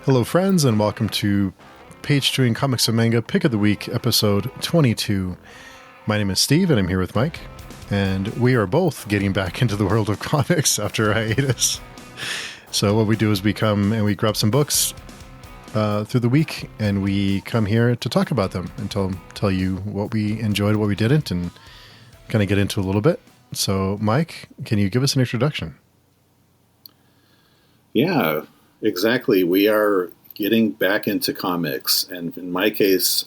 Hello, friends, and welcome to Page Chewing Comics and Manga Pick of the Week, episode 22. My name is Steve, and I'm here with Mike, and we are both getting back into the world of comics after a hiatus. So what we do is we come and we grab some books through the week, and we come here to talk about them and tell you what we enjoyed, what we didn't, and kind of get into a little bit. So, Mike, can you give us an introduction? Yeah, exactly. We are getting back into comics, and in my case,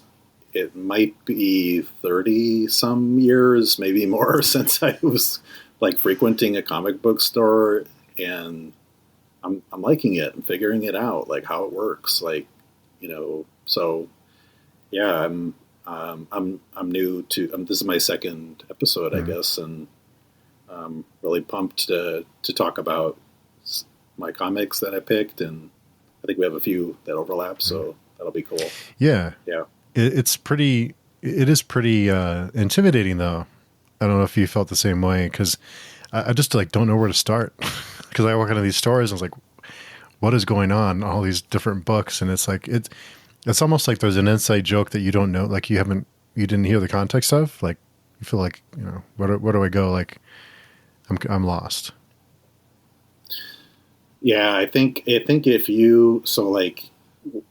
it might be 30 some years, maybe more, since I was like frequenting a comic book store, and I'm liking it and figuring it out, like how it works, like, you know. So yeah, I'm new to. This is my second episode, I guess, and I'm really pumped to talk about my comics that I picked, and I think we have a few that overlap, so that'll be cool. Yeah. It is pretty intimidating, though. I don't know if you felt the same way, because I just don't know where to start. Because I walk into these stores and I was like, what is going on? All these different books, and it's like it's almost like there's an inside joke that you don't know, like you didn't hear the context of. Like you feel like, where do I go? Like I'm lost. Yeah, I think if you, so like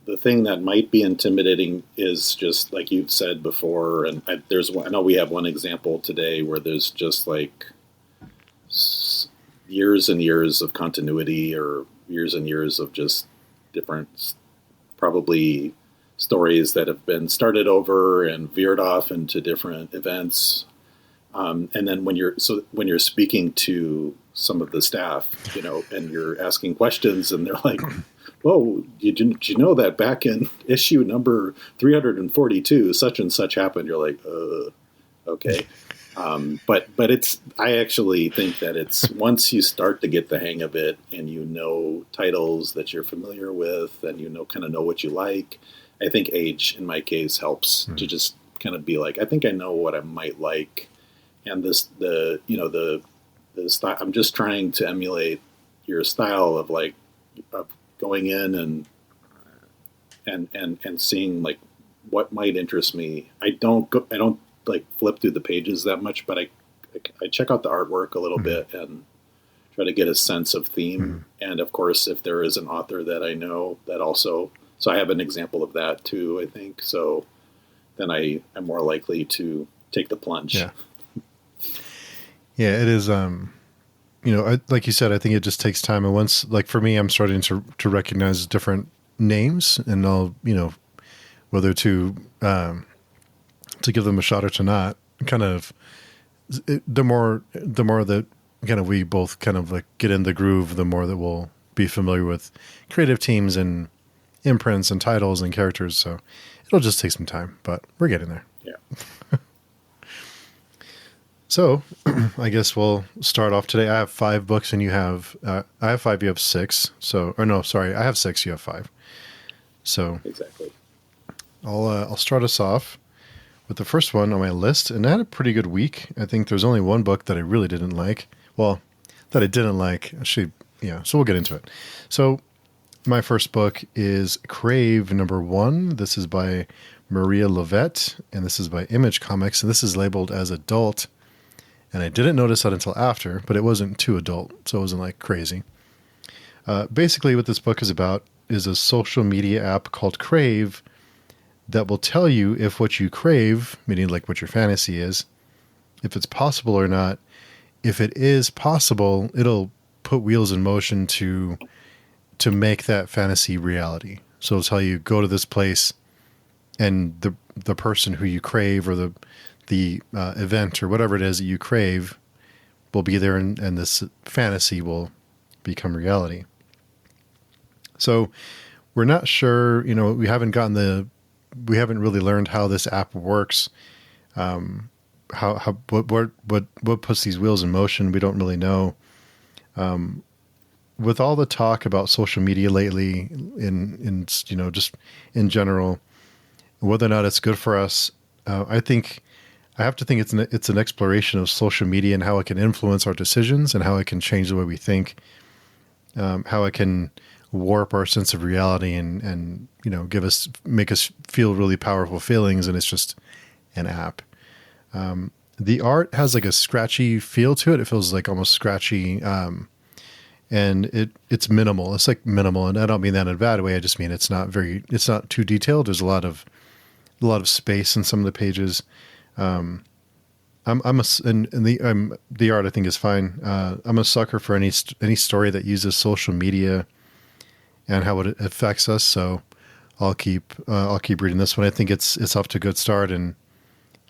the thing that might be intimidating is just like you've said before, and I know we have one example today where there's just like years and years of continuity, or years and years of just different, probably stories that have been started over and veered off into different events. And then when you're speaking to some of the staff, and you're asking questions, and they're like, "Whoa, did you know that back in issue number 342, such and such happened?" You're like, okay. But I actually think that it's once you start to get the hang of it, and titles that you're familiar with, and kind of know what you like. I think age, in my case, helps to just kind of be like, I think I know what I might like. And the style, I'm just trying to emulate your style of going in and seeing like what might interest me. I don't like flip through the pages that much, but I check out the artwork a little bit and try to get a sense of theme. And of course, if there is an author that I know, that also, so I have an example of that too, I think. So then I'm more likely to take the plunge. Yeah, it is. Like you said, I think it just takes time. And once, like for me, I'm starting to recognize different names, and I'll, whether to give them a shot or to not. Kind of, the more that kind of we both kind of like get in the groove, the more that we'll be familiar with creative teams and imprints and titles and characters. So it'll just take some time, but we're getting there. Yeah. So, I guess we'll start off today. I have 5 books, and I have 5. You have 6. I have 6. You have 5. So exactly. I'll start us off with the first one on my list, and I had a pretty good week. I think there's only one book that I really didn't like. Well, that I didn't like. Actually, yeah. So we'll get into it. So my first book is Crave #1. This is by Maria Lovett, and this is by Image Comics, and this is labeled as adult. And I didn't notice that until after, but it wasn't too adult, so it wasn't like crazy. Basically, what this book is about is a social media app called Crave that will tell you if what you crave, meaning like what your fantasy is, if it's possible or not. If it is possible, it'll put wheels in motion to make that fantasy reality. So it'll tell you, go to this place, and the person who you crave, or the event or whatever it is that you crave will be there, and this fantasy will become reality. So we're not sure, we haven't really learned how this app works. What puts these wheels in motion, we don't really know. With all the talk about social media lately, in just in general, whether or not it's good for us, I have to think it's an exploration of social media and how it can influence our decisions, and how it can change the way we think, how it can warp our sense of reality and make us feel really powerful feelings, and it's just an app. The art has like a scratchy feel to it. It feels like almost scratchy, and it's minimal. It's like minimal, and I don't mean that in a bad way. I just mean it's not too detailed. There's a lot of space in some of the pages. The art I think is fine. I'm a sucker for any story that uses social media and how it affects us. So I'll keep reading this one. I think it's off to a good start, and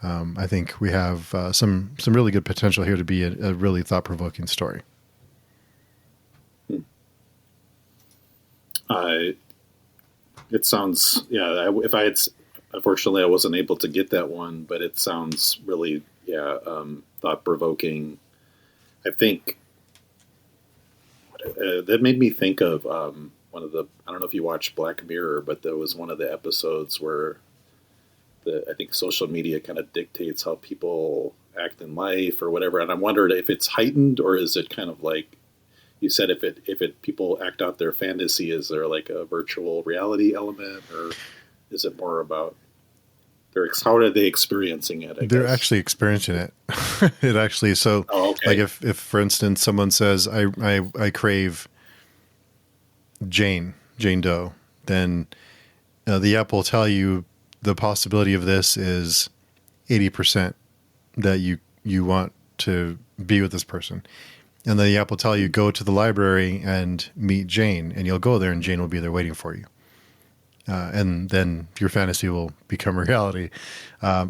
I think we have some really good potential here to be a really thought provoking story. It sounds if I had. Unfortunately, I wasn't able to get that one, but it sounds really, thought-provoking. I think that made me think of one of the. I don't know if you watched Black Mirror, but there was one of the episodes where I think social media kind of dictates how people act in life or whatever. And I wondered if it's heightened, or is it kind of like you said, if people act out their fantasy, is there like a virtual reality element, or is it more about how are they experiencing it? They're actually experiencing it. It actually, so like if for instance someone says I crave Jane Doe, then the app will tell you the possibility of this is 80% that you want to be with this person, and then the app will tell you go to the library and meet Jane, and you'll go there and Jane will be there waiting for you. And then your fantasy will become reality.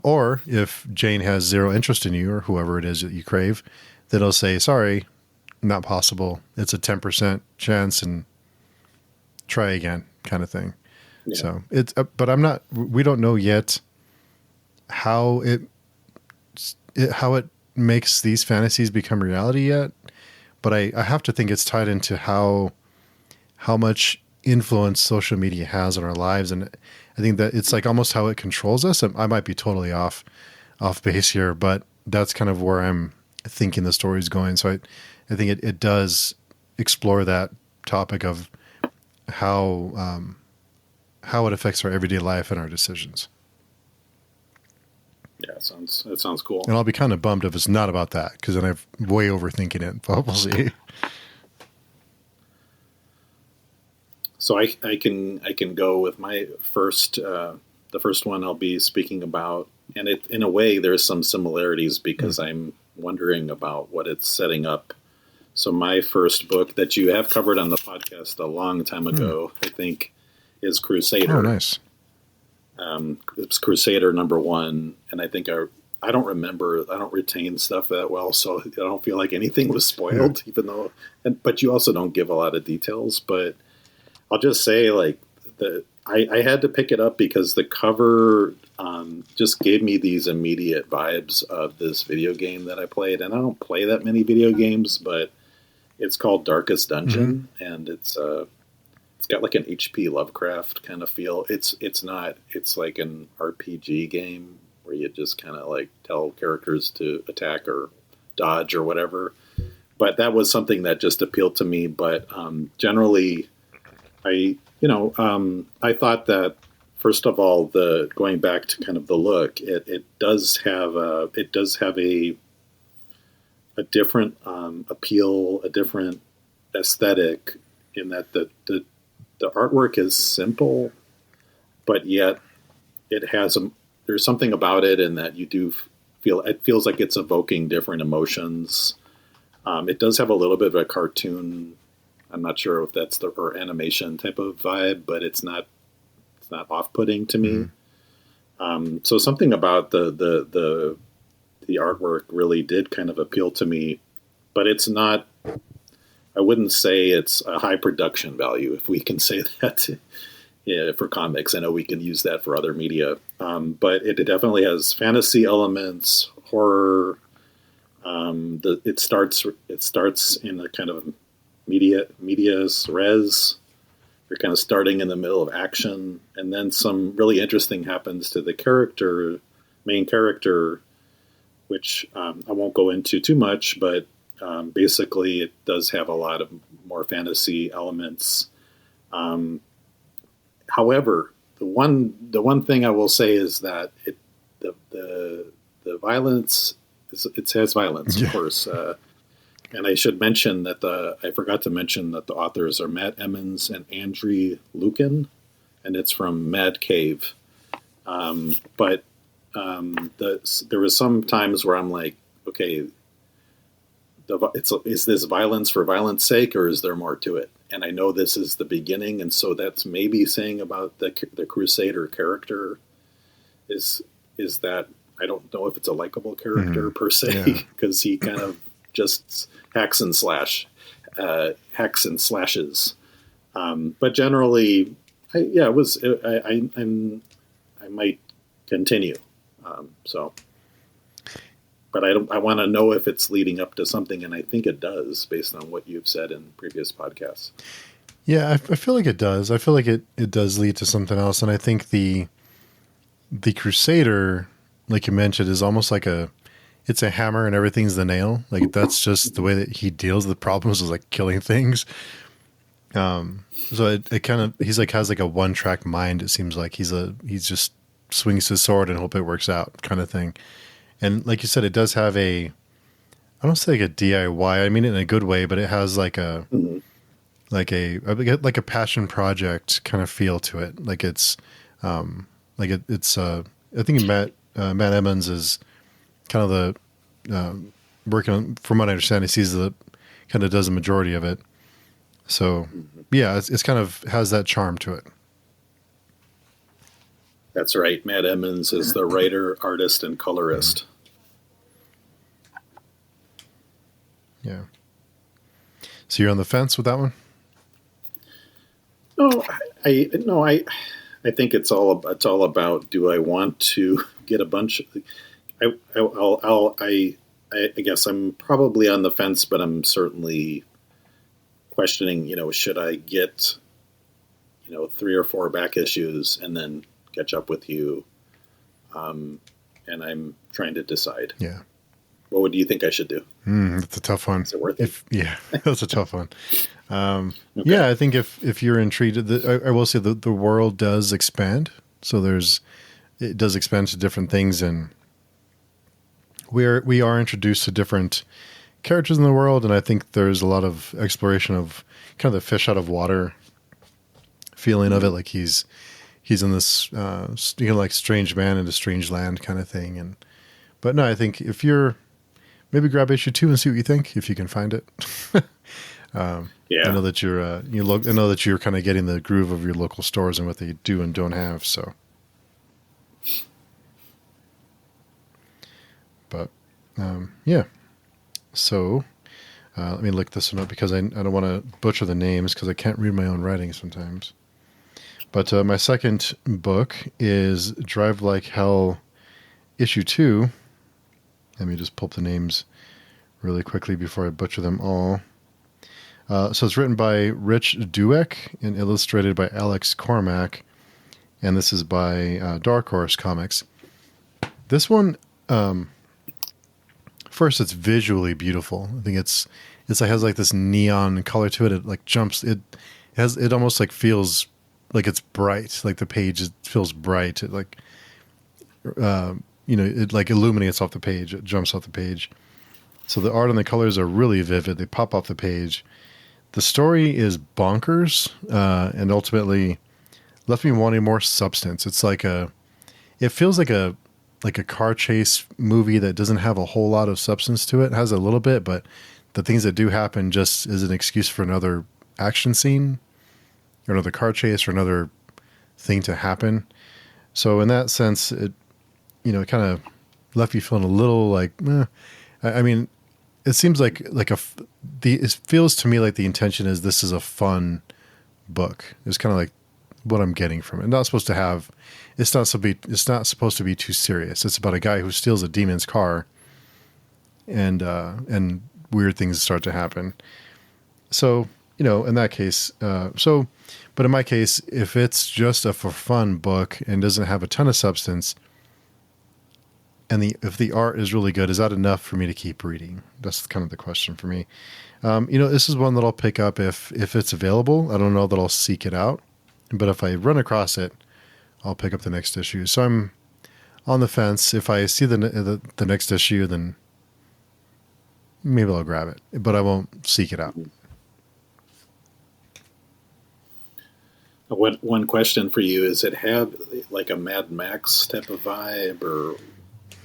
Or if Jane has zero interest in you, or whoever it is that you crave, then it'll say, sorry, not possible. It's a 10% chance and try again kind of thing. Yeah. So but we don't know yet how it makes these fantasies become reality yet. But I have to think it's tied into how much influence social media has on our lives, and I think that it's like almost how it controls us. I might be totally off base here, but that's kind of where I'm thinking the story's going. So I think it does explore that topic of how it affects our everyday life and our decisions. Yeah, it sounds cool. And I'll be kind of bummed if it's not about that, because then I'm way overthinking it. But we'll see. So I can go with my first, the first one I'll be speaking about, and in a way there's some similarities because I'm wondering about what it's setting up. So my first book that you have covered on the podcast a long time ago, I think, is Crusader. Oh, nice. It's Crusader #1, and I think I don't remember, I don't retain stuff that well, so I don't feel like anything was spoiled, even though, but you also don't give a lot of details, but I'll just say, like, I had to pick it up because the cover just gave me these immediate vibes of this video game that I played. And I don't play that many video games, but it's called Darkest Dungeon, and it's got like an H.P. Lovecraft kind of feel. It's like an RPG game where you just kind of like tell characters to attack or dodge or whatever. But that was something that just appealed to me. But generally, I thought that, first of all, going back to kind of the look, it does have a different appeal, a different aesthetic, in that the artwork is simple, but yet there's something about it in that you do feel, it feels like it's evoking different emotions. It does have a little bit of a cartoon, I'm not sure if that's or animation type of vibe, but it's not off-putting to me. So something about the artwork really did kind of appeal to me, but it's not, I wouldn't say it's a high production value, if we can say that for comics. I know we can use that for other media, but it definitely has fantasy elements, horror. It starts in a kind of medias res. You're kind of starting in the middle of action, and then some really interesting happens to the main character, which I won't go into too much, but basically it does have a lot of more fantasy elements. However, the one thing I will say is that the violence it has violence, of course. And I should mention that I forgot to mention that the authors are Matt Emmons and Andrew Lucan, and it's from Mad Cave. But there was some times where I'm like, okay, is this violence for violence sake, or is there more to it? And I know this is the beginning, and so that's maybe saying about the Crusader character is that I don't know if it's a likable character per se, because he kind of just hacks and slashes. But generally, I might continue. But I want to know if it's leading up to something, and I think it does, based on what you've said in previous podcasts. Yeah, I feel like it does. I feel like it does lead to something else, and I think the Crusader, like you mentioned, is almost like it's a hammer and everything's the nail. Like that's just the way that he deals with problems, is like killing things. So it kind of, he's like has like a one track mind. It seems like he's just swings his sword and hope it works out kind of thing. And like you said, it does have I don't say like a DIY. I mean it in a good way, but it has like a like a passion project kind of feel to it. Like it's it's I think Matt Emmons is kind of the working on, from what I understand, he sees kind of does the majority of it. So yeah, it's kind of has that charm to it. That's right. Matt Emmons is the writer, artist, and colorist. Yeah. So you're on the fence with that one? No, I think it's all about, do I want to get a bunch of, I guess I'm probably on the fence, but I'm certainly questioning, should I get, 3 or 4 back issues and then catch up with you? And I'm trying to decide. Yeah. What do you think I should do? That's a tough one. Is it worth it? Yeah, that's a tough one. Okay. Yeah, I think if you're intrigued, I will say the world does expand. So it does expand to different things, and we are introduced to different characters in the world, and I think there's a lot of exploration of kind of the fish out of water feeling of it, like he's in this like strange man in a strange land kind of thing. But no, I think if you're, maybe grab issue 2 and see what you think, if you can find it. Yeah, I know that I know that you're kind of getting the groove of your local stores and what they do and don't have. So, but yeah. So let me look this one up, because I don't want to butcher the names, because I can't read my own writing sometimes. But my second book is Drive Like Hell, issue 2. Let me just pull up the names really quickly before I butcher them all. So it's written by Rich Dueck and illustrated by Alex Cormack. And this is by Dark Horse Comics. This one, first, it's visually beautiful. I think it has like this neon color to it. It like jumps. It almost like feels like it's bright. Like the page feels bright. It like, it like illuminates off the page. It jumps off the page. So the art and the colors are really vivid. They pop off the page. The story is bonkers, and ultimately left me wanting more substance. It's like it feels like a car chase movie that doesn't have a whole lot of substance to it. It has a little bit, but the things that do happen just is an excuse for another action scene or another car chase or another thing to happen. So in that sense, it kind of left me feeling a little like, I mean, it seems like it feels to me like the intention is this is a fun book. It's kind of like what I'm getting from it. It's not supposed to be too serious. It's about a guy who steals a demon's car, and weird things start to happen. So, in that case, but in my case, if it's just a for fun book and doesn't have a ton of substance, and if the art is really good, is that enough for me to keep reading? That's kind of the question for me. This is one that I'll pick up if it's available. I don't know that I'll seek it out, but if I run across it, I'll pick up the next issue. So I'm on the fence. If I see the next issue, then maybe I'll grab it, but I won't seek it out. One question for you, is it have like a Mad Max type of vibe, or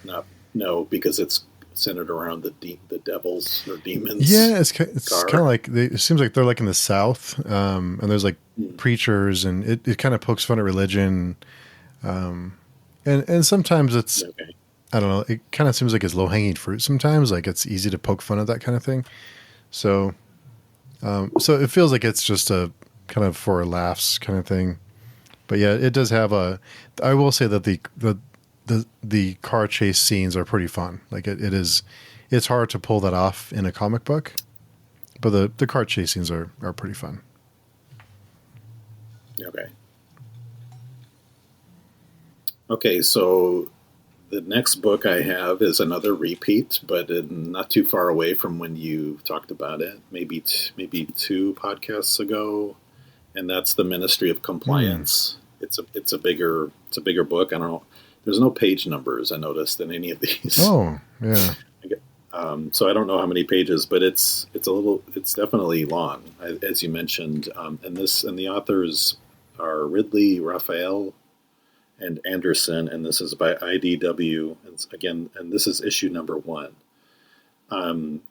not? No, because it's centered around the devils or demons. Yeah, it's kind of like it seems like they're like in the South, and there's like preachers, and it kind of pokes fun at religion, and sometimes it's Okay. I don't know. It kind of seems like it's low hanging fruit sometimes. Like it's easy to poke fun at that kind of thing. So it feels like it's just a kind of for laughs kind of thing. But yeah, it does have I will say that the car chase scenes are pretty fun. Like it's hard to pull that off in a comic book, but the car chase scenes are pretty fun. Okay. Okay, so the next book I have is another repeat, but not too far away from when you talked about it. Maybe two podcasts ago, and that's The Ministry of Compliance. It's a bigger book. I don't know. There's no page numbers I noticed in any of these. Oh, yeah. So I don't know how many pages, but it's definitely long, as you mentioned. And the authors are Ridley, Raphael, and Anderson, and this is by IDW. And this is issue number 1. And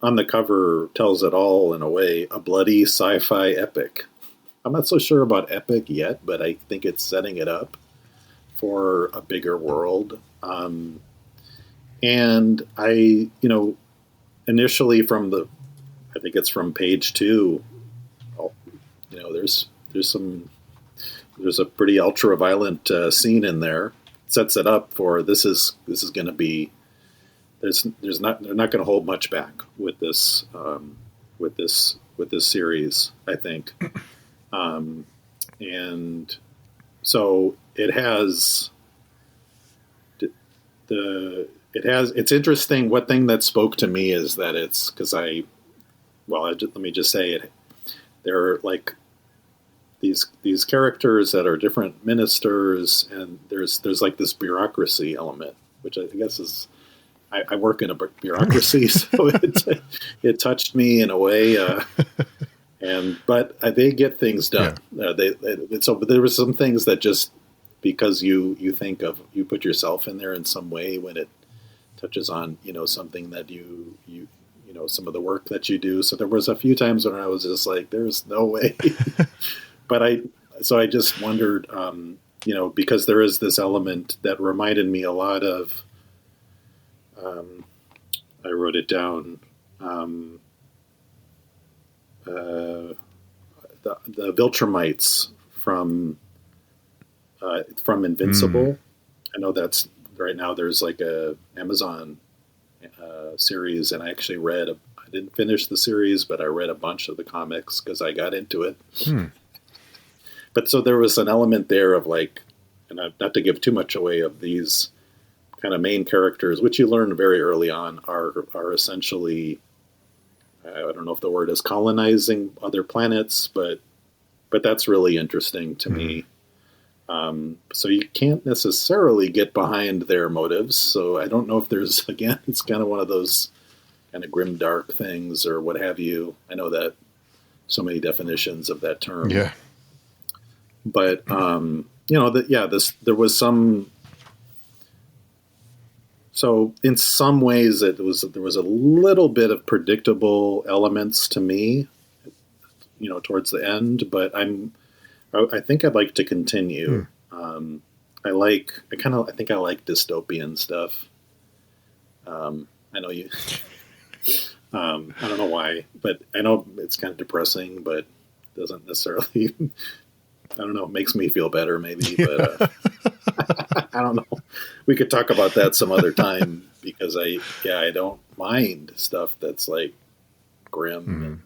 on the cover tells it all in a way, a bloody sci-fi epic. I'm not so sure about epic yet, but I think it's setting it up for a bigger world. And I, initially I think it's from page 2, there's a pretty ultra violent scene in there. Sets it up for this is going to be they're not going to hold much back with this series, I think. And so it's interesting. One thing that spoke to me is that it's because let me just say it. They're like these characters that are different ministers, and there's like this bureaucracy element, which I guess is I work in a bureaucracy, so it touched me in a way. But they get things done. Yeah. But there were some things that just because you think of you put yourself in there in some way when it touches on something that you some of the work that you do. So there was a few times when I was just like, there's no way. But I just wondered, because there is this element that reminded me a lot of. I wrote it down. The Viltrumites from Invincible. I know that's right now. There's like a Amazon series, and I actually I didn't finish the series, but I read a bunch of the comics because I got into it. But so there was an element there of like, and not to give too much away, of these kind of main characters, which you learn very early on, are essentially, I don't know if the word is colonizing other planets, but that's really interesting to me. So you can't necessarily get behind their motives. So I don't know if there's, again, it's kind of one of those kind of grim, dark things or what have you. I know that so many definitions of that term. Yeah. But, there was some, so in some ways there was a little bit of predictable elements to me, towards the end, but I think I'd like to continue. I think I like dystopian stuff. I know you, I don't know why, but I know it's kind of depressing, but doesn't necessarily, I don't know, it makes me feel better maybe, but I don't know. We could talk about that some other time because I don't mind stuff that's like grim. And,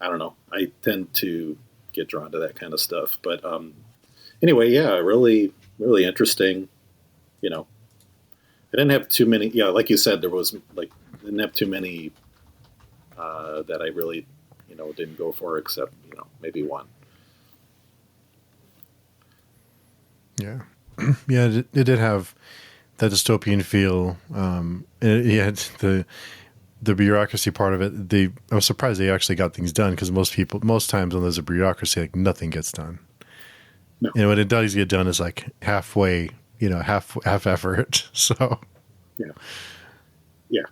I don't know. I tend to get drawn to that kind of stuff, but anyway, yeah, really, really interesting. I didn't have too many. Yeah, like you said, there was like didn't have too many that I really, didn't go for, except maybe one. Yeah. Yeah, it did have that dystopian feel. Yeah, the bureaucracy part of it. I was surprised they actually got things done, because most times when there's a bureaucracy, like, nothing gets done. No. And when it does get done, it's like halfway, half effort. So Yeah,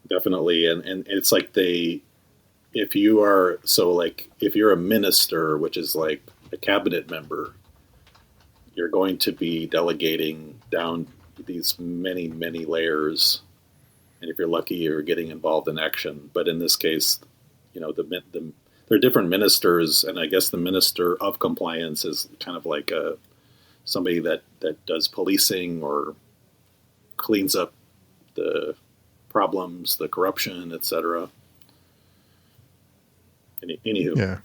definitely. And it's like if you're a minister, which is like a cabinet member, you're going to be delegating down these many, many layers. And if you're lucky, you're getting involved in action. But in this case, there are different ministers, and I guess the minister of compliance is kind of like somebody that does policing or cleans up the problems, the corruption, etc. Anywho, yeah.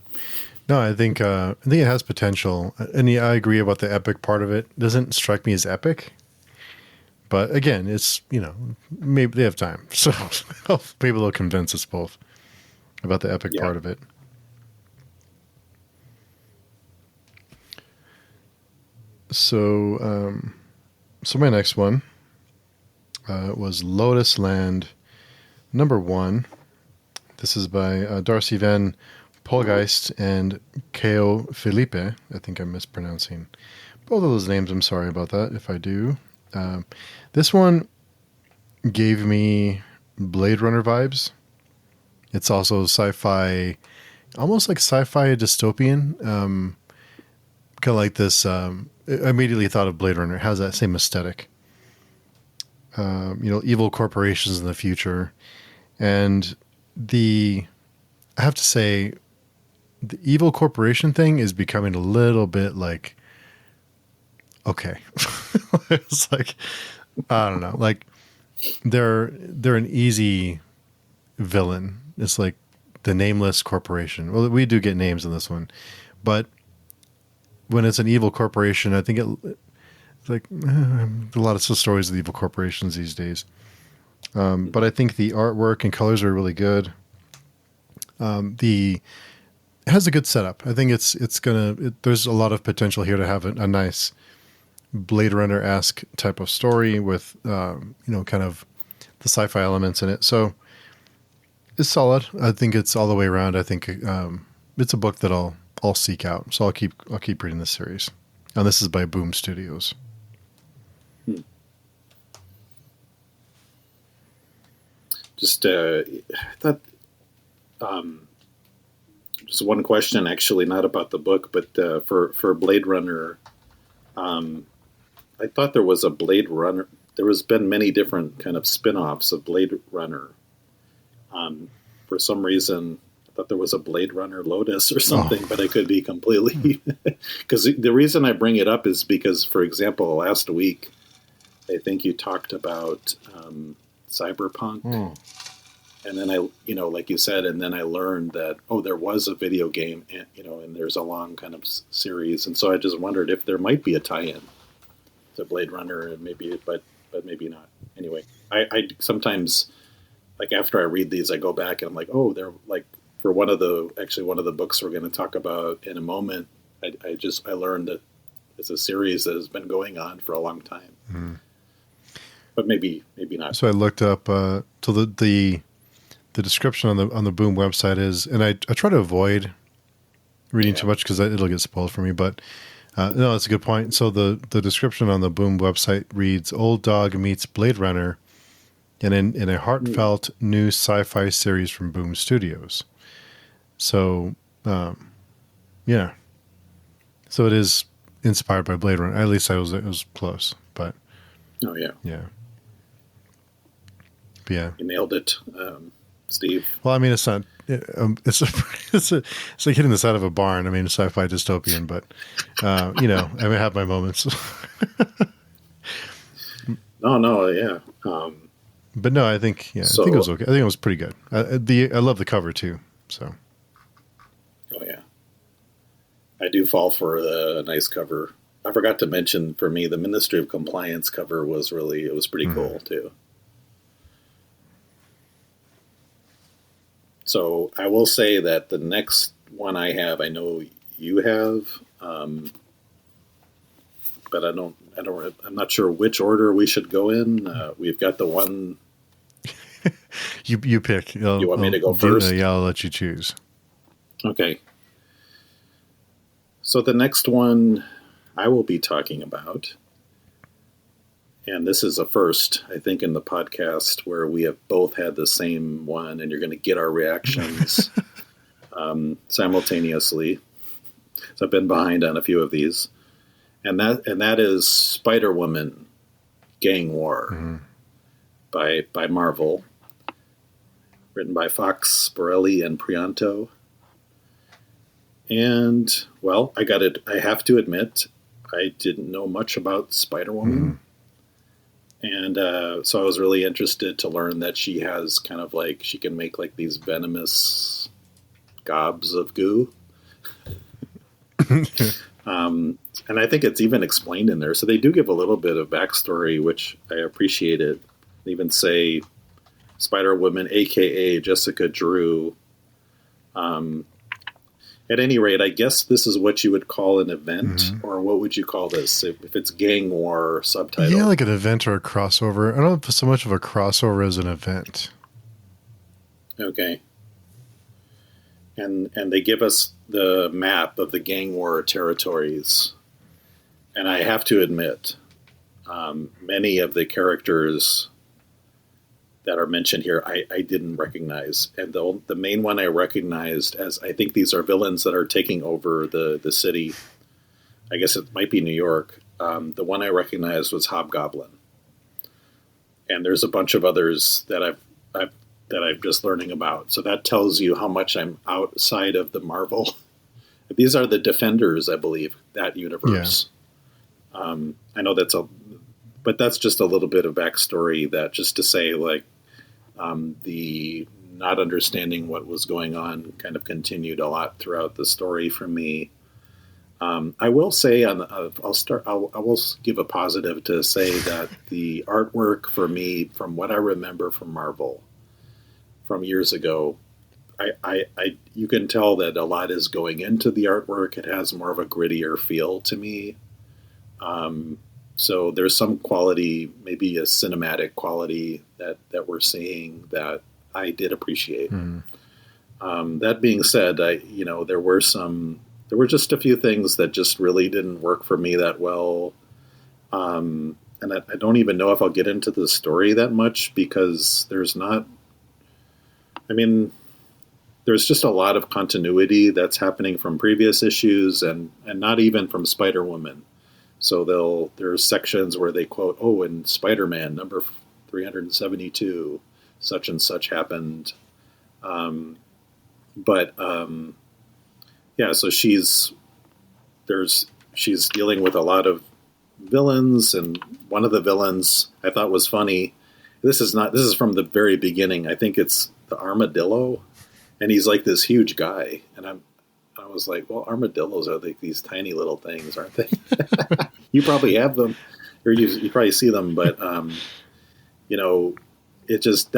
No, I think it has potential, and yeah, I agree about the epic part of it. It doesn't strike me as epic, but again, it's maybe they have time, so maybe they'll convince us both about the epic part of it. So, my next one was Lotus Land, #1. This is by Darcy Van Polgeist and Keo Felipe. I think I'm mispronouncing both of those names. I'm sorry about that if I do. This one gave me Blade Runner vibes. It's also sci-fi, almost like sci-fi dystopian. Kind of like this. I immediately thought of Blade Runner. It has that same aesthetic. Evil corporations in the future. And I have to say, the evil corporation thing is becoming a little bit like, okay. It's like, I don't know. Like, they're an easy villain. It's like the nameless corporation. Well, we do get names in this one, but when it's an evil corporation, I think it's like a lot of stories of evil corporations these days. But I think the artwork and colors are really good. It has a good setup. I think there's a lot of potential here to have a nice Blade Runner-esque type of story with, kind of the sci-fi elements in it. So it's solid. I think it's all the way around. I think it's a book that I'll seek out. So I'll keep reading this series. And this is by Boom Studios. Just I thought just one question, actually, not about the book, but for Blade Runner. I thought there was a Blade Runner. There has been many different kind of spin-offs of Blade Runner. For some reason, I thought there was a Blade Runner Lotus or something, but I could be completely... Because the reason I bring it up is because, for example, last week, I think you talked about Cyberpunk. And then like you said, and then I learned that, there was a video game, and there's a long kind of series. And so I just wondered if there might be a tie-in to Blade Runner, and maybe, but maybe not. Anyway, I sometimes, like, after I read these, I go back and I'm like, they're like, for one of the books we're going to talk about in a moment, I learned that it's a series that has been going on for a long time. But maybe not. So I looked up, so the description on the Boom website is, and I try to avoid reading too much because it'll get spoiled for me, but no, that's a good point. So the description on the Boom website reads, Old Dog meets Blade Runner in a heartfelt new sci-fi series from Boom Studios. So, yeah. So it is inspired by Blade Runner. At least it was close, but. Oh, yeah. Yeah. But yeah. You nailed it, Steve. Well, I mean, it's not. It's like hitting the side of a barn. I mean, sci-fi dystopian, but I have my moments. No, yeah. But no, I think I think it was okay. I think it was pretty good. I love the cover too. So. Oh yeah, I do fall for a nice cover. I forgot to mention, for me, the Ministry of Compliance cover was pretty cool too. So I will say that the next one I have, I know you have, but I'm not sure which order we should go in. We've got the one. You pick. You want me to go first? Yeah, I'll let you choose. Okay. So the next one I will be talking about, and this is a first, I think, in the podcast where we have both had the same one, and you're going to get our reactions simultaneously. So I've been behind on a few of these, and that is Spider-Woman, Gang War, by Marvel, written by Fox, Borelli, and Prianto. And, well, I have to admit, I didn't know much about Spider-Woman. And so I was really interested to learn that she has kind of like, she can make like these venomous gobs of goo. And I think it's even explained in there. So they do give a little bit of backstory, which I appreciated. They even say Spider-Woman, a.k.a. Jessica Drew. At any rate, I guess this is what you would call an event, or what would you call this if it's Gang War subtitle? Yeah, like an event or a crossover. I don't know if it's so much of a crossover as an event. Okay. And they give us the map of the Gang War territories. And I have to admit, many of the characters that are mentioned here, I didn't recognize. And the main one I recognized, as I think these are villains that are taking over the city. I guess it might be New York. The one I recognized was Hobgoblin. And there's a bunch of others that I'm just learning about. So that tells you how much I'm outside of the Marvel. These are the Defenders, I believe, that universe. Yeah. I know but that's just a little bit of backstory, that just to say, like, the not understanding what was going on kind of continued a lot throughout the story for me. I will say, I will give a positive to say that the artwork for me, from what I remember from Marvel from years ago, you can tell that a lot is going into the artwork. It has more of a grittier feel to me. So there's some quality, maybe a cinematic quality that we're seeing that I did appreciate. That being said, there were just a few things that just really didn't work for me that well. And I don't even know if I'll get into the story that much, because there's just a lot of continuity that's happening from previous issues and not even from Spider-Woman. So there's sections where they quote, in Spider-Man number 372, such and such happened. So she's dealing with a lot of villains, and one of the villains I thought was funny. This is from the very beginning. I think it's the Armadillo, and he's like this huge guy, and I was like, well, armadillos are like these tiny little things, aren't they? You probably have them, or you probably see them, but that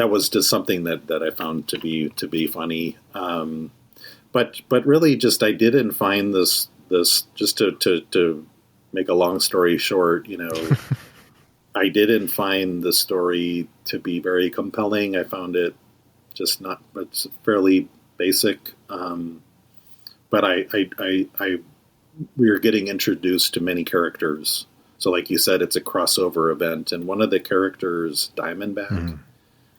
was just something that I found to be funny. But really, just I didn't find this just to make a long story short. I didn't find the story to be very compelling. I found it just not. It's fairly basic. But we are getting introduced to many characters. So like you said, it's a crossover event. And one of the characters, Diamondback,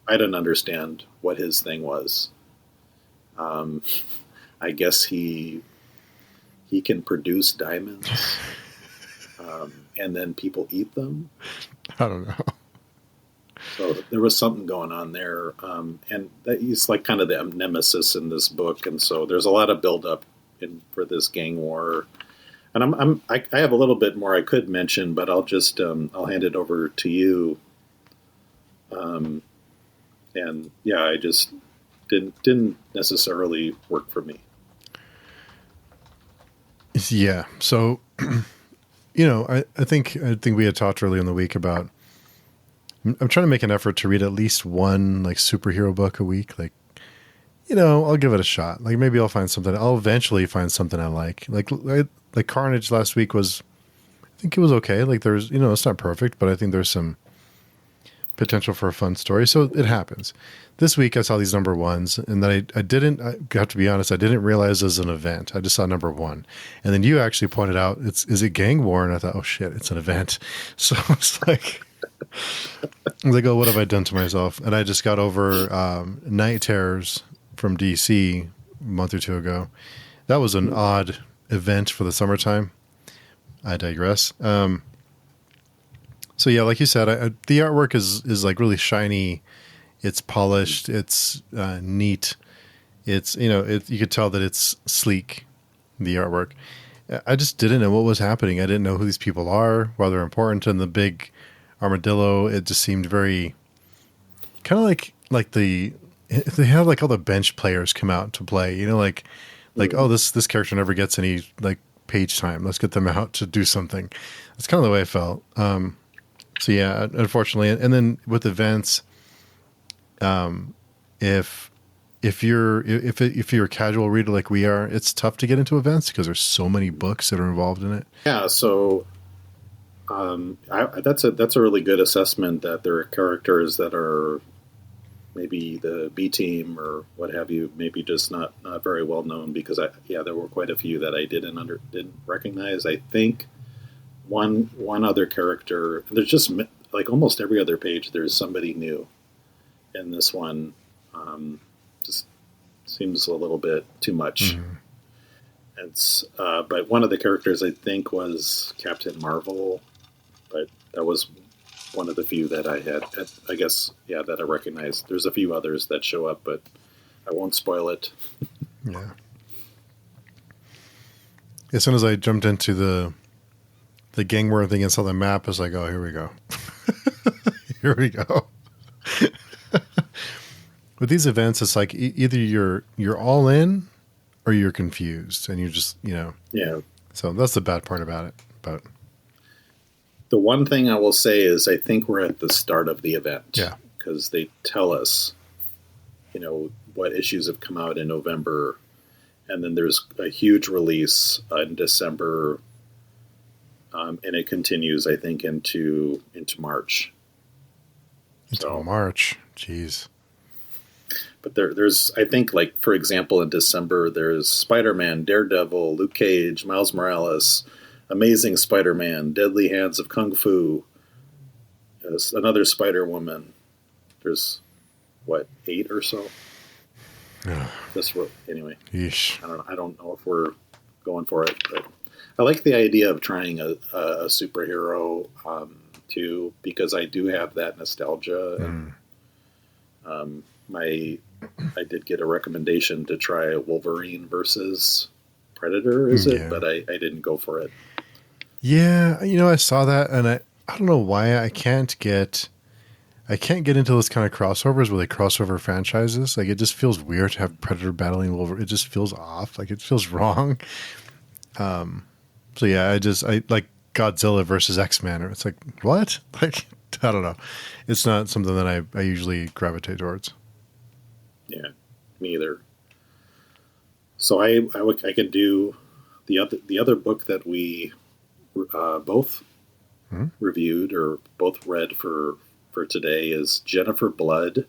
I didn't understand what his thing was. I guess he can produce diamonds, and then people eat them. I don't know. So there was something going on there. And he's like kind of the nemesis in this book. And so there's a lot of buildup for this gang war. And I have a little bit more I could mention, but I'll just I'll hand it over to you. And yeah, I just didn't necessarily work for me. Yeah. So I think we had talked earlier in the week about I'm trying to make an effort to read at least one like superhero book a week. Like, I'll give it a shot. Like maybe I'll find something. I'll eventually find something I like. Like Carnage last week was. I think it was okay. Like there's, it's not perfect, but I think there's some potential for a fun story. So it happens. This week I saw these number ones, and then I have to be honest, I didn't realize it was an event. I just saw number one. And then you actually pointed out, is it Gang War? And I thought, oh shit, it's an event. So it's like, I was like, oh, what have I done to myself? And I just got over Night Terrors from DC a month or two ago. That was an odd event for the summertime. I digress. So yeah, like you said, the artwork is like really shiny. It's polished. It's neat. It's you could tell that it's sleek. The artwork. I just didn't know what was happening. I didn't know who these people are, why they're important, and the big armadillo. It just seemed very kind of like they had like all the bench players come out to play. Oh, this character never gets any like page time. Let's get them out to do something. That's kind of the way I felt. So yeah, unfortunately, and then with events, if you're a casual reader like we are, it's tough to get into events because there's so many books that are involved in it. Yeah, so that's a really good assessment that there are characters that are maybe the B team or what have you, maybe just not very well known because there were quite a few that I didn't recognize. I think one other character. There's just like almost every other page. There's somebody new, and this one just seems a little bit too much. Mm-hmm. It's but one of the characters I think was Captain Marvel, but that was one of the few that I had. I guess that I recognized. There's a few others that show up, but I won't spoil it. Yeah. As soon as I jumped into the gang war thing and saw the map, I was like, oh, here we go. Here we go. With these events, it's like either you're all in or you're confused, and you just Yeah. So that's the bad part about it. But the one thing I will say is I think we're at the start of the event. Yeah. Because they tell us, what issues have come out in November, and then there's a huge release in December. And it continues, I think, into March. March, jeez. But there's, I think, like for example, in December, there's Spider-Man, Daredevil, Luke Cage, Miles Morales, Amazing Spider-Man, Deadly Hands of Kung Fu, another Spider-Woman. There's 8 or so. Anyway. Yeesh. I don't know if we're going for it, but I like the idea of trying a superhero too, because I do have that nostalgia. And, I did get a recommendation to try Wolverine versus Predator, but I didn't go for it. Yeah, I saw that, and I don't know why I can't get into those kind of crossovers where they crossover franchises. Like it just feels weird to have Predator battling Wolverine. It just feels off. Like it feels wrong. So yeah, I like Godzilla versus X-Men. It's like, what? Like, I don't know. It's not something that I usually gravitate towards. Yeah, me either. So I can do the other book that we both reviewed or both read for today is Jennifer Blood,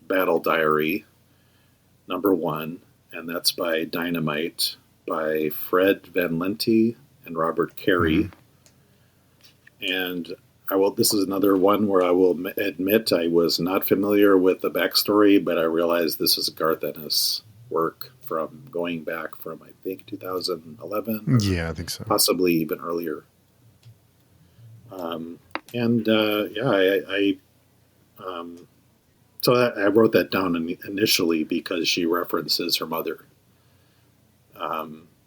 Battle Diary, #1, and that's by Dynamite by Fred Van Lente and Robert Carey. And this is another one where I will admit I was not familiar with the backstory, but I realized this is Garth Ennis work from going back from, I think, 2011. Yeah, I think so. Possibly even earlier. So I wrote that down initially because she references her mother.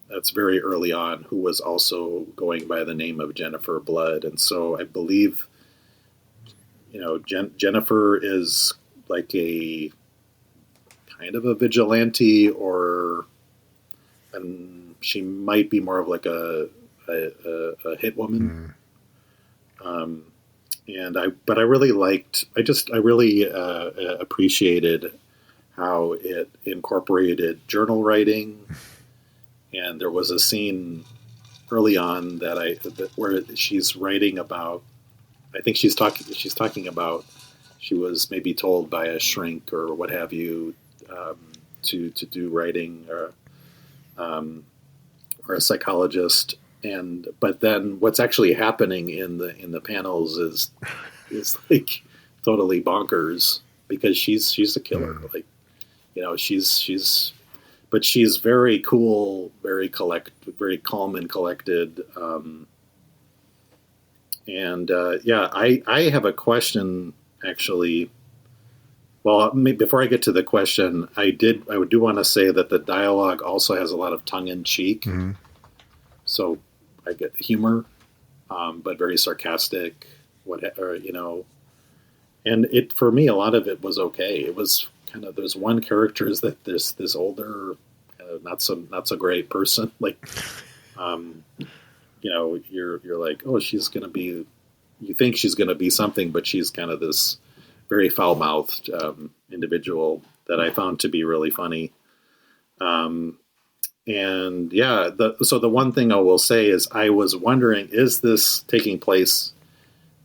That's very early on, who was also going by the name of Jennifer Blood. And so I believe, Jennifer is like a kind of a vigilante, and she might be more of like a a hit woman. But I really I really appreciated how it incorporated journal writing, and there was a scene early on where she's writing about. I think she's talking about she was maybe told by a shrink or what have you to do writing or a psychologist. But then what's actually happening in the panels is like totally bonkers, because she's a killer. Like, but she's very cool, very calm and collected. I have a question actually. Well, before I get to the question, I do want to say that the dialogue also has a lot of tongue in cheek. Mm-hmm. So I get humor, but very sarcastic. And for me, a lot of it was okay. It was kind of, there's one character is that there's this older, not so great person. Like, you're like, oh, she's gonna be. You think she's gonna be something, but she's kind of this very foul-mouthed individual that I found to be really funny. So the one thing I will say is I was wondering, is this taking place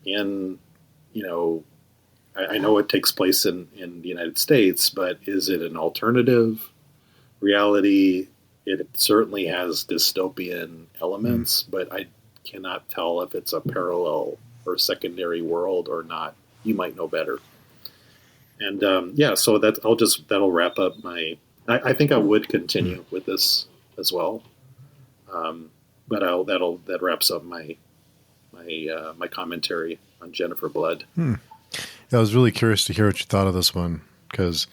in, I know it takes place in the United States, but is it an alternative reality? It certainly has dystopian elements, but I cannot tell if it's a parallel or secondary world or not. You might know better. And so that'll wrap up I think I would continue with this as well. But that wraps up my commentary on Jennifer Blood. Yeah, I was really curious to hear what you thought of this one, because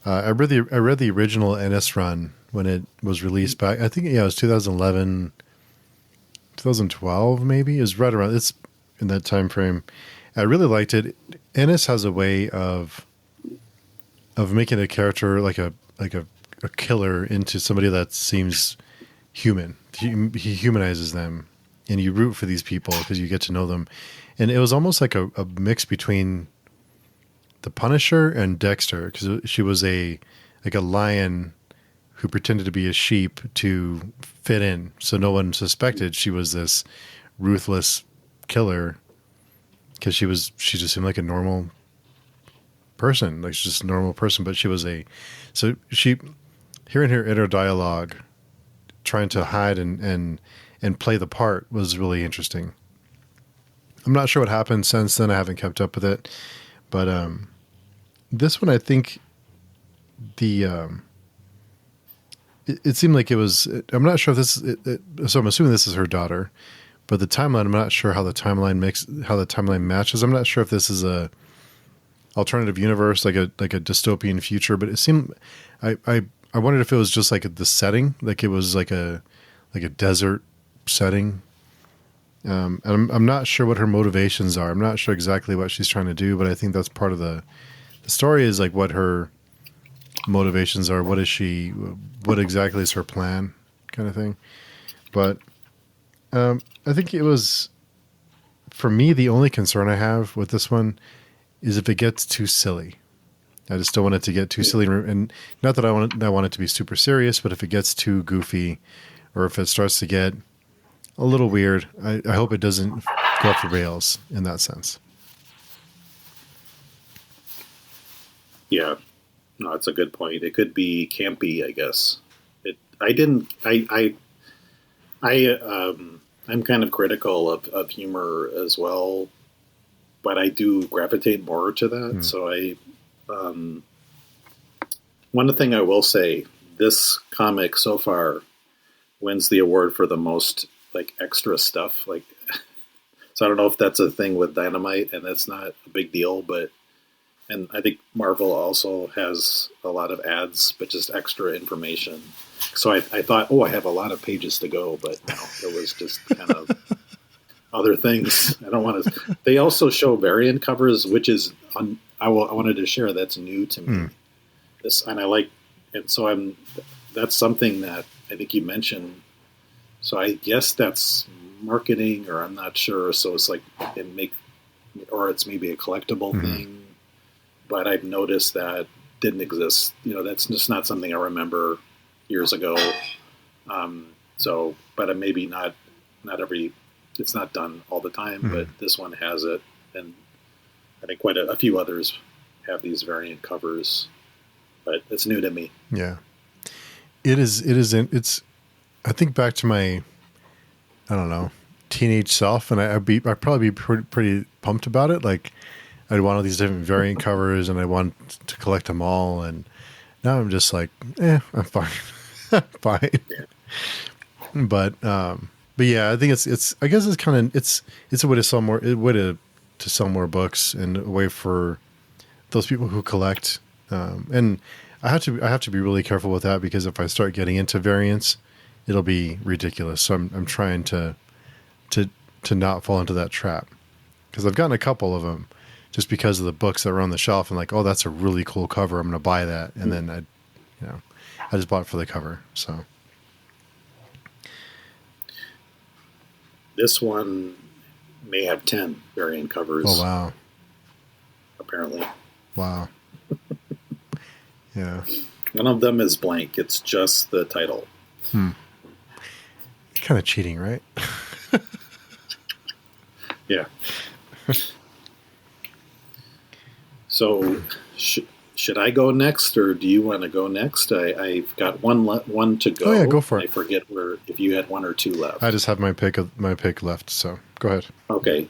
I read the original NS run when it was released back. I think it was 2011, 2012 maybe. It was right around. It's in that time frame. I really liked it. NS has a way of making a character like a killer into somebody that seems human. He humanizes them, and you root for these people because you get to know them. And it was almost like a mix between the Punisher and Dexter, because she was a lion who pretended to be a sheep to fit in, so no one suspected she was this ruthless killer, because she just seemed like a normal person, like she's just a normal person. But she was hearing her inner dialogue, trying to hide and play the part was really interesting. I'm not sure what happened since then. I haven't kept up with it, but this one, I think it seemed like it was. I'm not sure if this. So I'm assuming this is her daughter, but the timeline, I'm not sure how the timeline matches. I'm not sure if this is a alternative universe, like a dystopian future. But it seemed, I wondered if it was just like the setting, like it was like a desert setting. And I'm not sure what her motivations are. I'm not sure exactly what she's trying to do, but I think that's part of the story, is like what her motivations are. What exactly is her plan, kind of thing. But I think it was, for me, the only concern I have with this one is if it gets too silly. I just don't want it to get too silly, and not that I want it to be super serious, but if it gets too goofy, or if it starts to get a little weird, I hope it doesn't go off the rails in that sense. Yeah, no, that's a good point. It could be campy, I guess. I'm kind of critical of humor as well, but I do gravitate more to that. So one thing I will say, this comic so far wins the award for the most like extra stuff. Like, so I don't know if that's a thing with Dynamite, and that's not a big deal, and I think Marvel also has a lot of ads, but just extra information. So I thought, I have a lot of pages to go, but no, it was just kind of other things. I don't want to. They also show variant covers, which is I wanted to share. That's new to me. That's something that I think you mentioned. So I guess that's marketing, or I'm not sure. So it's like or it's maybe a collectible thing. But I've noticed that didn't exist. That's just not something I remember years ago. But maybe not every. It's not done all the time, but this one has it, and I think quite a few others have these variant covers. But it's new to me. Yeah, it is. It's. I think back to my, I don't know, teenage self, and I'd probably be pretty pumped about it. Like, I'd want all these different variant covers, and I want to collect them all. And now I'm just like, I'm fine, fine. Yeah. But yeah, I think it's. I guess it's kind of it's a way to sell more. A way to sell more books, and a way for those people who collect. And I have to be really careful with that, because if I start getting into variants, it'll be ridiculous. So I'm trying to not fall into that trap, because I've gotten a couple of them just because of the books that were on the shelf, and like, oh, that's a really cool cover, I'm going to buy that, and then I just bought it for the cover. So this one may have 10 variant covers. Oh wow! Apparently, wow. Yeah. One of them is blank. It's just the title. Kind of cheating, right? Yeah. So, should I go next, or do you want to go next? I've got one to go. Oh yeah, go for it. I forget if you had one or two left. I just have my pick left, so go ahead. Okay.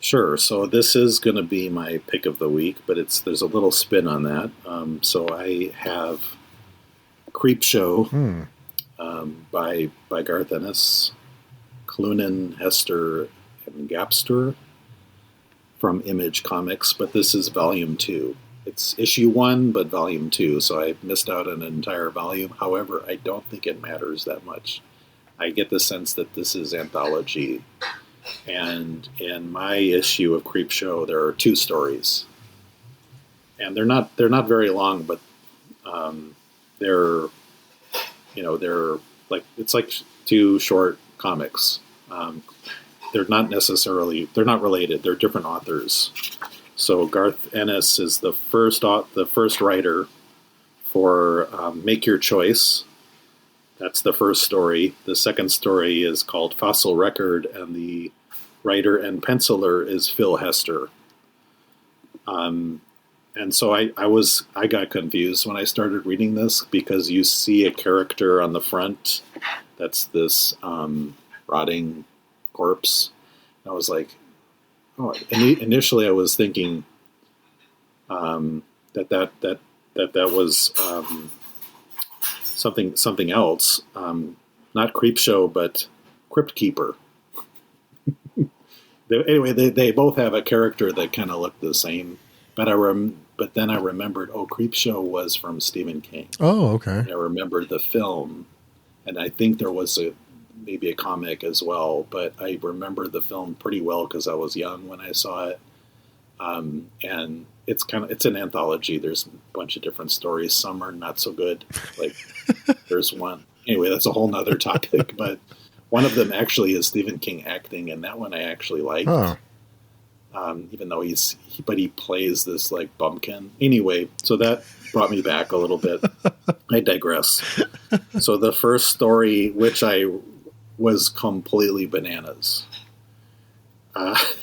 Sure. So this is going to be my pick of the week, but there's a little spin on that. So I have Creepshow by Garth Ennis, Clunan, Hester, and Gapster from Image Comics, but this is volume 2. It's issue 1, but volume 2, so I missed out on an entire volume. However, I don't think it matters that much. I get the sense that this is anthology. And in my issue of Creepshow, there are 2 stories, and they're not very long, but they're like, it's like 2 short comics. They're not related. They're different authors. So Garth Ennis is the first writer for Make Your Choice. That's the first story. The second story is called Fossil Record, and the writer and penciler is Phil Hester. And so I got confused when I started reading this, because you see a character on the front that's this rotting corpse. And I was like, oh. Initially, I was thinking that was something else, not Creepshow, but Crypt Keeper. They both have a character that kind of looked the same, but then I remembered, Creepshow was from Stephen King. Oh, okay. And I remembered the film, and I think there was maybe a comic as well, but I remember the film pretty well because I was young when I saw it. And it's an anthology. There's a bunch of different stories. Some are not so good. Like there's one. Anyway, that's a whole nother topic. But one of them actually is Stephen King acting, and that one I actually liked. Oh. Even though he plays this like bumpkin. Anyway, so that brought me back a little bit. I digress. So the first story, which I was completely bananas.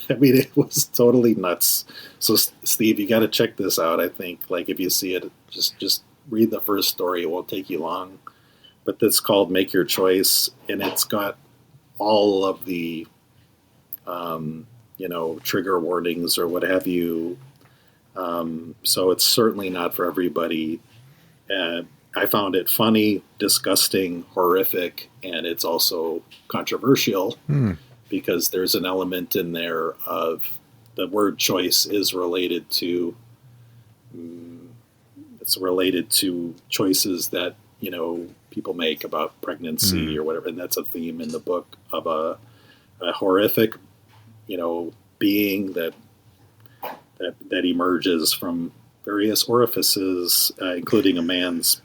It was totally nuts. So, Steve, you got to check this out. I think, like, if you see it, just read the first story. It won't take you long. But it's called Make Your Choice, and it's got all of the, trigger warnings or what have you. So it's certainly not for everybody. I found it funny, disgusting, horrific, and it's also controversial. Because there's an element in there of the word choice is related to choices that people make about pregnancy or whatever, and that's a theme in the book of a horrific being that emerges from various orifices, including a man's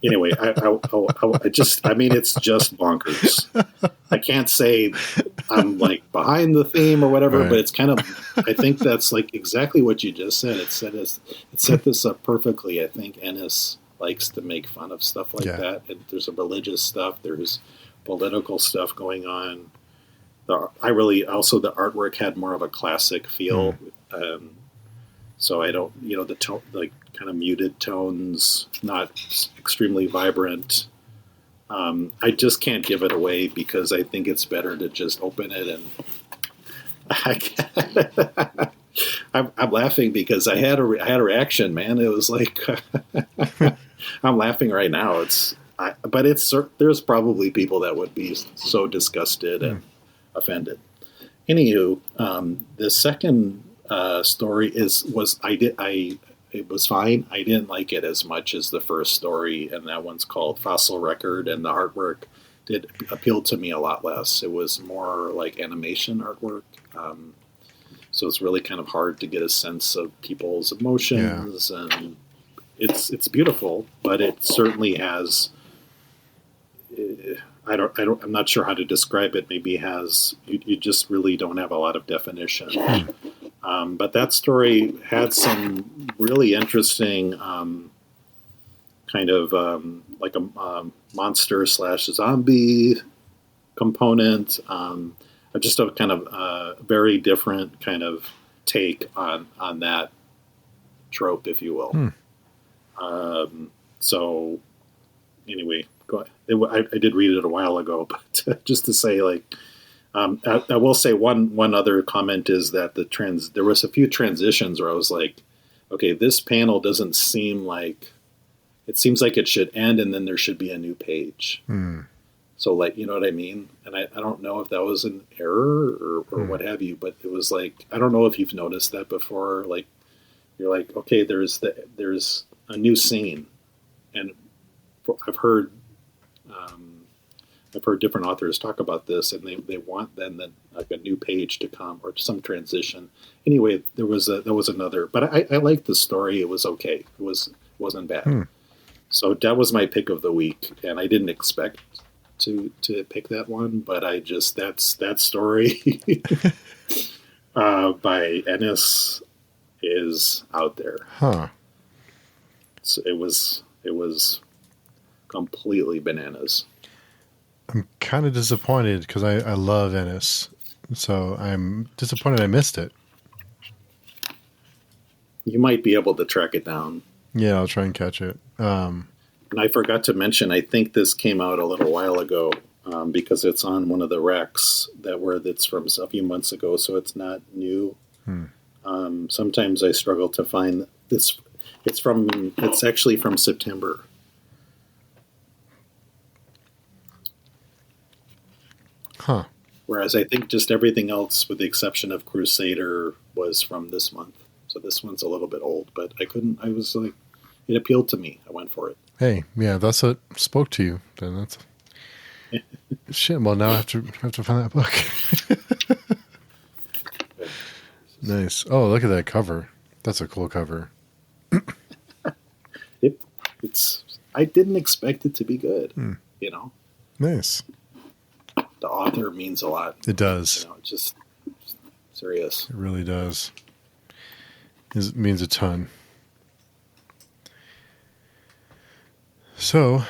Anyway, I mean, it's just bonkers. I can't say I'm like behind the theme or whatever, Right. but it's kind of, I think that's like exactly what you just said. It set this up perfectly. I think Ennis likes to make fun of stuff like Yeah. that. And there's a religious stuff. There's political stuff going on. Also the artwork had more of a classic feel. So I don't, the tone, like kind of muted tones, not extremely vibrant. I just can't give it away because I think it's better to just open it and I'm laughing because I had a reaction, man. It was like I'm laughing right now. There's probably people that would be so disgusted and offended. Anywho, the second story it was fine. I didn't like it as much as the first story, and that one's called Fossil Record, and the artwork did appeal to me a lot less. It was more like animation artwork, so it's really kind of hard to get a sense of people's emotions, and it's beautiful, but it certainly has. I'm not sure how to describe it. Maybe it has you just really don't have a lot of definition. But that story had some really interesting kind of like a monster / zombie component. Just a kind of very different kind of take on that trope, if you will. So anyway, go ahead. I did read it a while ago, but just to say, like, I will say one other comment is that there was a few transitions where I was like, okay, this panel doesn't seem like it seems like it should end and then there should be a new page. So, like, you know what I mean? And I don't know if that was an error or what have you, but it was like, I don't know if you've noticed that before. Like, you're like, okay, there's a new scene, and I've heard different authors talk about this, and they want then like a new page to come or some transition. Anyway, there was another, but I liked the story. It was okay. It wasn't bad. So that was my pick of the week, and I didn't expect to pick that one, but that story by Ennis is out there. So it was completely bananas. I'm kind of disappointed because I love Ennis, so I'm disappointed I missed it. You might be able to track it down. Yeah, I'll try and catch it. And I forgot to mention, I think this came out a little while ago because it's on one of the racks that's from a few months ago, so it's not new. Sometimes I struggle to find this. It's actually from September. Whereas I think just everything else, with the exception of Crusader, was from this month. So this one's a little bit old, but I was like, it appealed to me. I went for it. Hey, yeah, that's what spoke to you. Then that's shit. Well, now I have to find that book. Nice. Oh, look at that cover. That's a cool cover. I didn't expect it to be good. Nice. The author means a lot. It does. Just serious. It really does. It means a ton. So,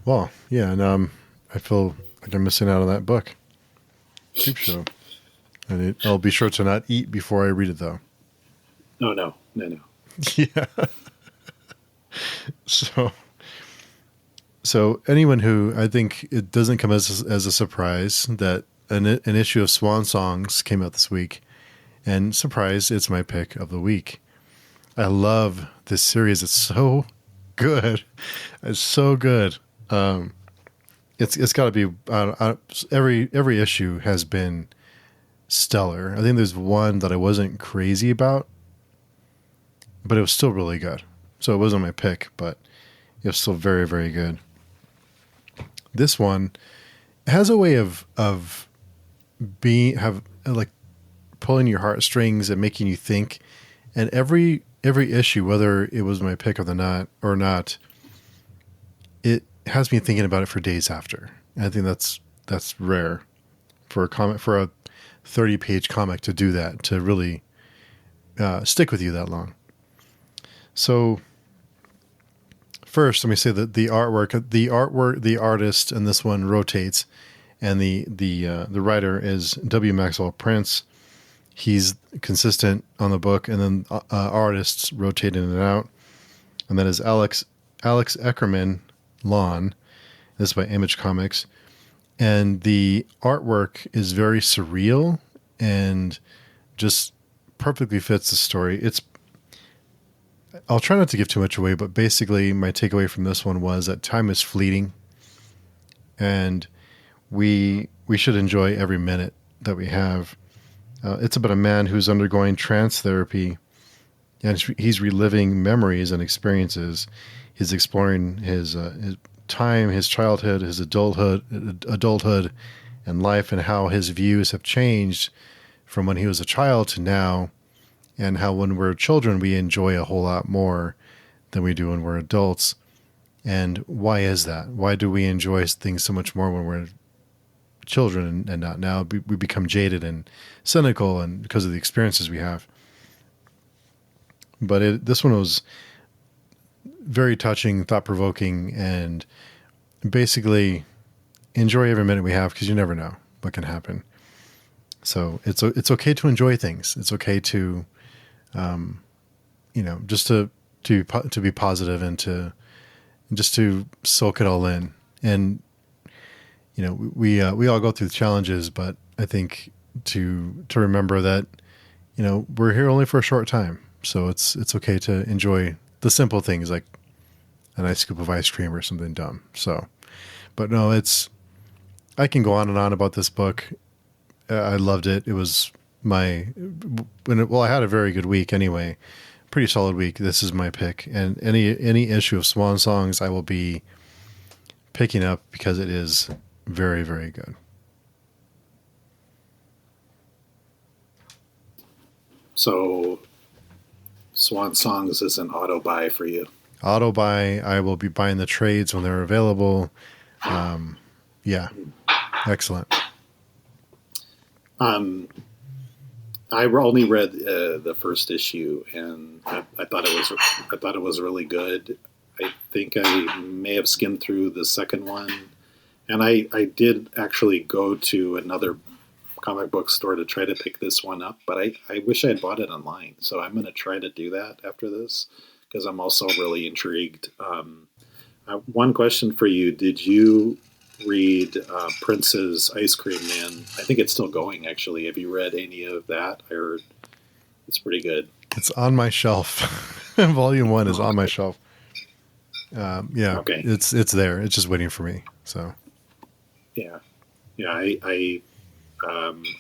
well, yeah, now I feel like I'm missing out on that book. Creep Show. And I'll be sure to not eat before I read it, though. No. Yeah. So anyone who, I think it doesn't come as a surprise that an issue of Swan Songs came out this week, and surprise, it's my pick of the week. I love this series. It's so good. It's so good. It's got to be every issue has been stellar. I think there's one that I wasn't crazy about, but it was still really good. So it wasn't my pick, but it was still very, very good. This one has a way of like pulling your heartstrings and making you think. And every issue, whether it was my pick or not, has me thinking about it for days after. And I think that's rare for a comic, for a 30-page comic to do that, to really stick with you that long. So first, let me say that the artist in this one rotates, and the writer is W. Maxwell Prince. He's consistent on the book, and then artists rotate in and out. And that is Alex Eckerman Lawn. This is by Image Comics. And the artwork is very surreal and just perfectly fits the story. I'll try not to give too much away, but basically my takeaway from this one was that time is fleeting, and we should enjoy every minute that we have. It's about a man who's undergoing trance therapy, and he's reliving memories and experiences. He's exploring his time, his childhood, his adulthood, and life, and how his views have changed from when he was a child to now, and how when we're children we enjoy a whole lot more than we do when we're adults. And why is that? Why do we enjoy things so much more when we're children and not now? We become jaded and cynical, and because of the experiences we have. But this one was very touching, thought-provoking, and basically enjoy every minute we have, because you never know what can happen. So it's okay to enjoy things. It's okay to, just to be positive, and just to soak it all in. And we all go through challenges, but I think to remember that we're here only for a short time. So it's okay to enjoy the simple things, like a nice scoop of ice cream or something dumb. So, but no, I can go on and on about this book. I loved it. It was I had a very good week anyway, pretty solid week. This is my pick, and any issue of Swan Songs I will be picking up, because it is very, very good. So Swan Songs is an auto buy for you. Auto buy. I will be buying the trades when they're available. Yeah, excellent. I only read the first issue, and I thought it was really good. I think I may have skimmed through the second one, and I did actually go to another comic book store to try to pick this one up, but I wish I had bought it online. So I'm going to try to do that after this, because I'm also really intrigued. One question for you: did you read Prince's Ice Cream Man? I think it's still going, actually. Have you read any of that? I heard it's pretty good. It's on my shelf. Volume 1 is on my shelf. Yeah, okay. It's there. It's just waiting for me. So yeah.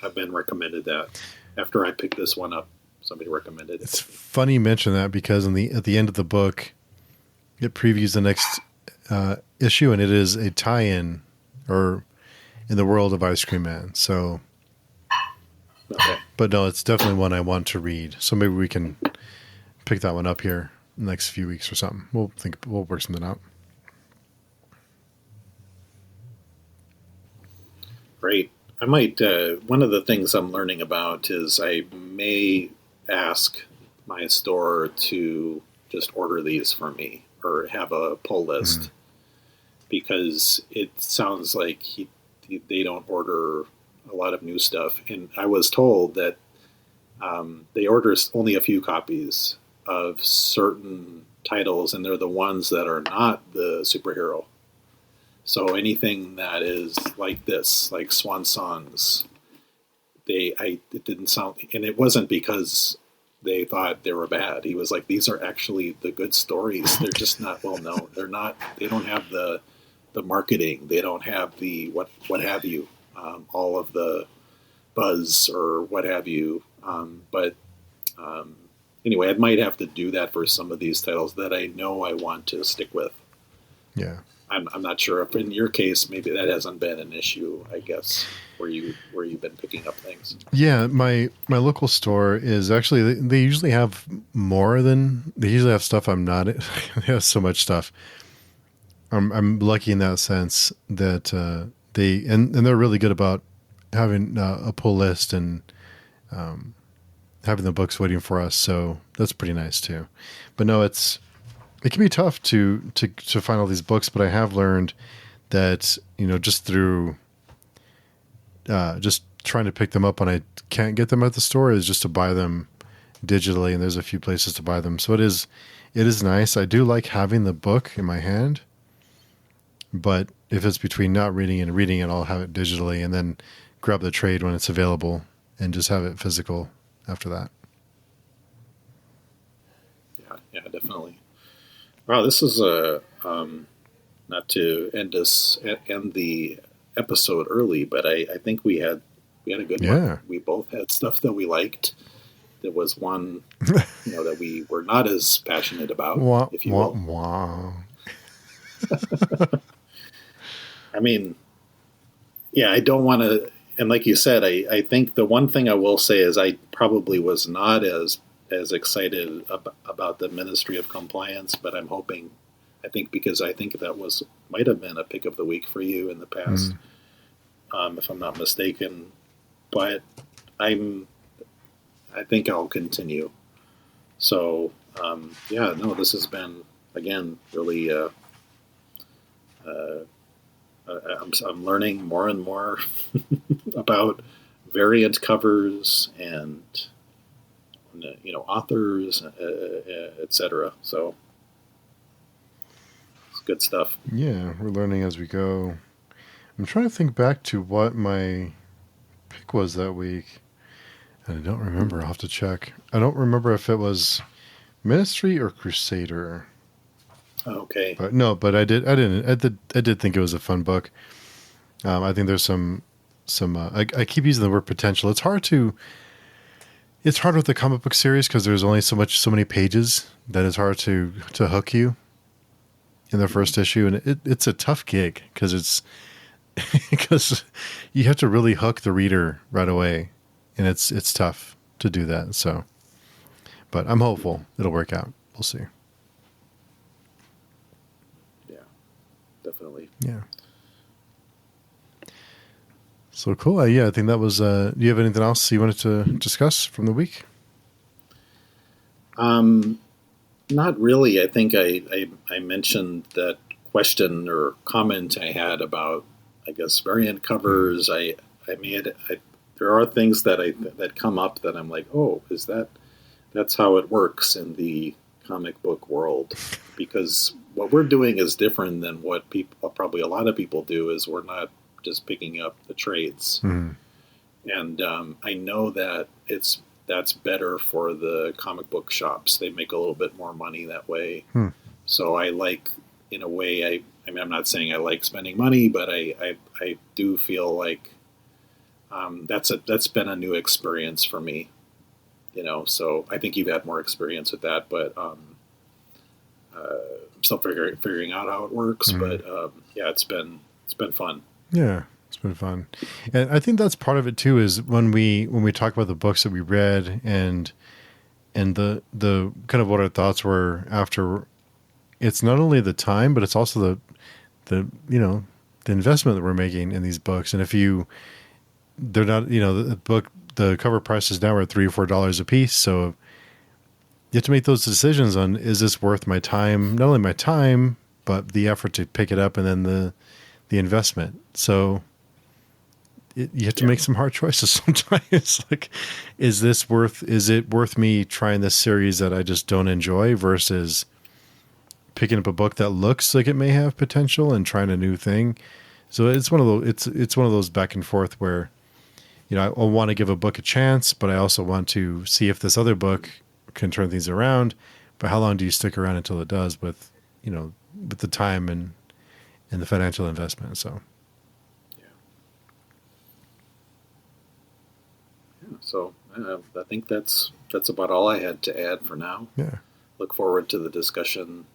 I've been recommended that. After I picked this one up, somebody recommended it. It's funny you mention that, because at the end of the book, it previews the next issue, and it is a tie-in, or in the world of Ice Cream Man. So, okay. But no, it's definitely one I want to read. So maybe we can pick that one up here in the next few weeks or something. We'll work something out. Great. I might, one of the things I'm learning about is I may ask my store to just order these for me, or have a pull list, because it sounds like they don't order a lot of new stuff. And I was told that they order only a few copies of certain titles, and they're the ones that are not the superhero. So anything that is like this, like Swan Songs, it didn't sound, and it wasn't because they thought they were bad. He was like, these are actually the good stories. They're just not well known. They don't have the marketing. They don't have the what have you, all of the buzz or what have you. But anyway, I might have to do that for some of these titles that I know I want to stick with. Yeah. I'm not sure if in your case maybe that hasn't been an issue, I guess, where you've been picking up things. Yeah, my local store is actually, they usually have more than, they usually have stuff I'm not, they have so much stuff. I'm lucky in that sense that and they're really good about having a pull list and having the books waiting for us. So that's pretty nice too. But no, it can be tough to find all these books. But I have learned that just through just trying to pick them up when I can't get them at the store is just to buy them digitally, and there's a few places to buy them. So it is nice. I do like having the book in my hand, but if it's between not reading and reading it, I'll have it digitally and then grab the trade when it's available and just have it physical after that. Yeah, definitely. Wow, this is not to end the episode early, but I think we had a good one. We both had stuff that we liked. There was one, that we were not as passionate about, if you will. Wow. I mean, yeah, I don't want to, and like you said, I think the one thing I will say is I probably was not as excited about the Ministry of Compliance, but I'm hoping, because I think that might have been a pick of the week for you in the past, if I'm not mistaken. But I think I'll continue. So, this has been, again, really, I'm learning more and more about variant covers and, authors, etc. So it's good stuff. Yeah, we're learning as we go. I'm trying to think back to what my pick was that week. And I don't remember. I'll have to check. I don't remember if it was Ministry or Crusader. Okay. But I did think it was a fun book. I think there's some I keep using the word potential. It's hard with the comic book series because there's only so many pages that it's hard to hook you in the first issue, and it's a tough gig because you have to really hook the reader right away, and it's tough to do that. So, but I'm hopeful it'll work out. We'll see. Yeah, definitely. Yeah. So cool. I think that was. Do you have anything else you wanted to discuss from the week? Not really. I think I mentioned that question or comment I had about, I guess, variant covers. There are things that come up that I'm like, oh, that's how it works in the comic book world, because what we're doing is different than what probably a lot of people do. Is we're not just picking up the trades, and I know that that's better for the comic book shops. They make a little bit more money that way. So I like, in a way, I'm not saying I like spending money, but I do feel like that's been a new experience for me. So I think you've had more experience with that, but I'm still figuring out how it works. But it's been fun. Yeah, it's been fun, and I think that's part of it too. Is when we talk about the books that we read and the kind of what our thoughts were after. It's not only the time, but it's also the investment that we're making in these books. And if they're not, the cover prices now are $3 or $4 a piece. So you have to make those decisions on, is this worth my time? Not only my time, but the effort to pick it up and then the investment. So you have to make some hard choices sometimes. Like, is it worth me trying this series that I just don't enjoy versus picking up a book that looks like it may have potential and trying a new thing? So it's one of those back and forth where, I want to give a book a chance, but I also want to see if this other book can turn things around. But how long do you stick around until it does with the time and the financial investment? So. So I think that's about all I had to add for now. Yeah. Look forward to the discussion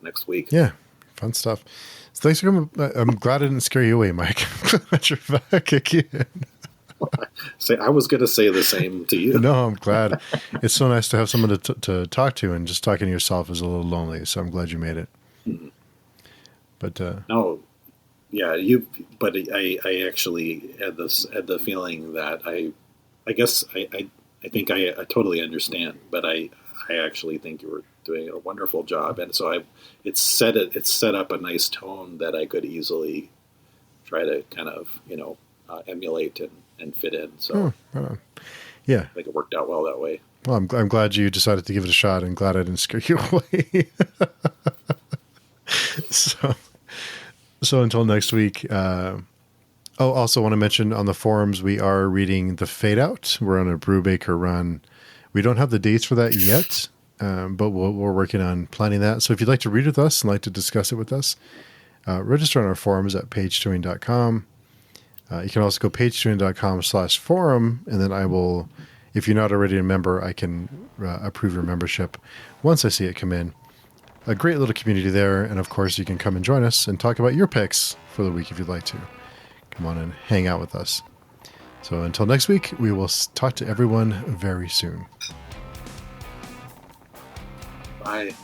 next week. Yeah. Fun stuff. So thanks for coming. I'm glad I didn't scare you away, Mike. Glad you're back again. I was going to say the same to you. No, I'm glad. It's so nice to have someone to talk to, and just talking to yourself is a little lonely. So I'm glad you made it. But No, yeah, But I actually had the feeling that I guess I think I totally understand, but I actually think you were doing a wonderful job, and so it's set up a nice tone that I could easily try to kind of emulate and fit in. So yeah. I think it worked out well that way. Well, I'm glad you decided to give it a shot, and glad I didn't scare you away. So until next week. Also want to mention on the forums, we are reading The Fade Out. We're on a Brubaker run. We don't have the dates for that yet, but we're working on planning that. So if you'd like to read with us and like to discuss it with us, register on our forums at pagetwing.com. You can also go pagetwing.com/forum, and then I will, if you're not already a member, I can approve your membership once I see it come in. A great little community there, and of course you can come and join us and talk about your picks for the week if you'd like to. Come on and hang out with us. So until next week, we will talk to everyone very soon. Bye.